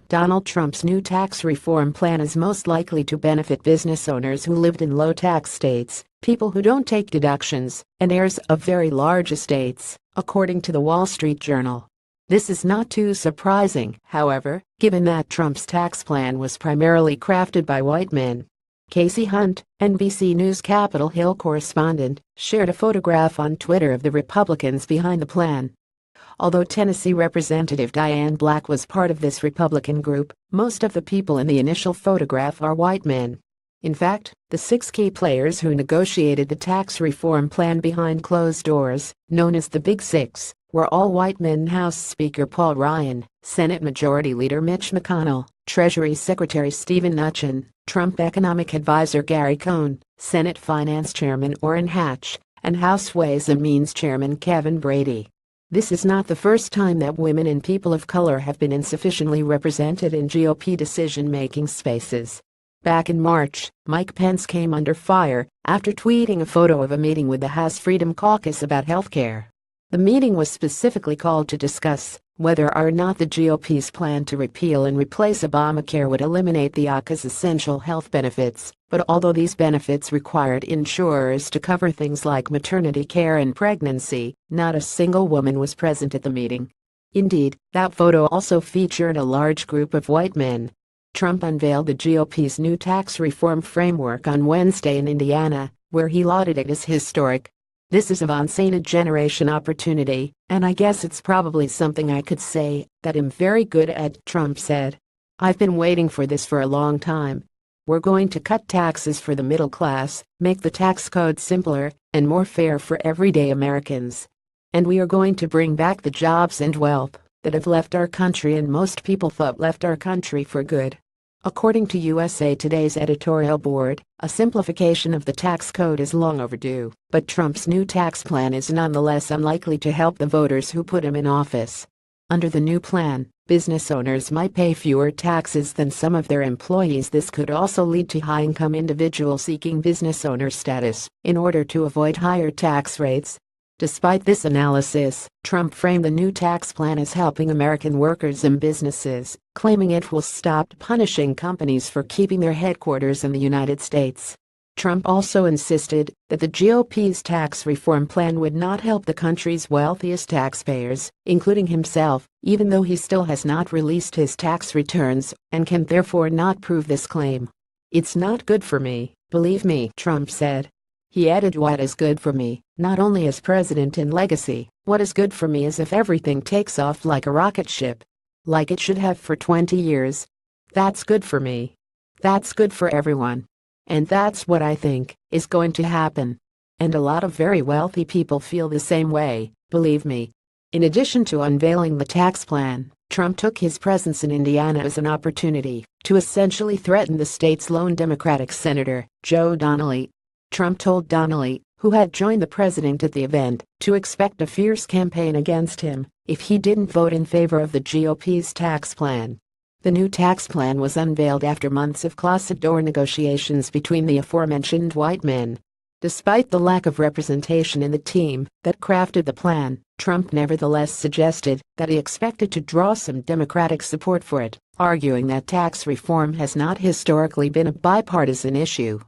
Donald Trump's new tax reform plan is most likely to benefit business owners who lived in low-tax states, people who don't take deductions, and heirs of very large estates, according to the Wall Street Journal. This is not too surprising, however, given that Trump's tax plan was primarily crafted by white men. Casey Hunt, NBC News Capitol Hill correspondent, shared a photograph on Twitter of the Republicans behind the plan. Although Tennessee Representative Diane Black was part of this Republican group, most of the people in the initial photograph are white men. In fact, the 6 key players who negotiated the tax reform plan behind closed doors, known as the Big Six, were all white men: House Speaker Paul Ryan, Senate Majority Leader Mitch McConnell, Treasury Secretary Stephen Mnuchin, Trump Economic Advisor Gary Cohn, Senate Finance Chairman Orrin Hatch, and House Ways and Means Chairman Kevin Brady. This is not the first time that women and people of color have been insufficiently represented in GOP decision-making spaces. Back in March, Mike Pence came under fire after tweeting a photo of a meeting with the House Freedom Caucus about health care. The meeting was specifically called to discuss whether or not the GOP's plan to repeal and replace Obamacare would eliminate the ACA's essential health benefits, but although these benefits required insurers to cover things like maternity care and pregnancy, not a single woman was present at the meeting. Indeed, that photo also featured a large group of white men. Trump unveiled the GOP's new tax reform framework on Wednesday in Indiana, where he lauded it as historic. "This is a once-in-a-generation opportunity, and I guess it's probably something I could say that I'm very good at," Trump said. "I've been waiting for this for a long time. We're going to cut taxes for the middle class, make the tax code simpler and more fair for everyday Americans. And we are going to bring back the jobs and wealth that have left our country and most people thought left our country for good." According to USA Today's editorial board, a simplification of the tax code is long overdue, but Trump's new tax plan is nonetheless unlikely to help the voters who put him in office. Under the new plan, business owners might pay fewer taxes than some of their employees. This could also lead to high-income individuals seeking business owner status in order to avoid higher tax rates. Despite this analysis, Trump framed the new tax plan as helping American workers and businesses, claiming it will stop punishing companies for keeping their headquarters in the United States. Trump also insisted that the GOP's tax reform plan would not help the country's wealthiest taxpayers, including himself, even though he still has not released his tax returns and can therefore not prove this claim. "It's not good for me, believe me," Trump said. He added, "What is good for me, not only as president in legacy, what is good for me is if everything takes off like a rocket ship, like it should have for 20 years. That's good for me. That's good for everyone. And that's what I think is going to happen." And a lot of very wealthy people feel the same way, believe me. In addition to unveiling the tax plan, Trump took his presence in Indiana as an opportunity to essentially threaten the state's lone Democratic Senator, Joe Donnelly. Trump told Donnelly, who had joined the president at the event, to expect a fierce campaign against him if he didn't vote in favor of the GOP's tax plan. The new tax plan was unveiled after months of closet-door negotiations between the aforementioned white men. Despite the lack of representation in the team that crafted the plan, Trump nevertheless suggested that he expected to draw some Democratic support for it, arguing that tax reform has not historically been a bipartisan issue.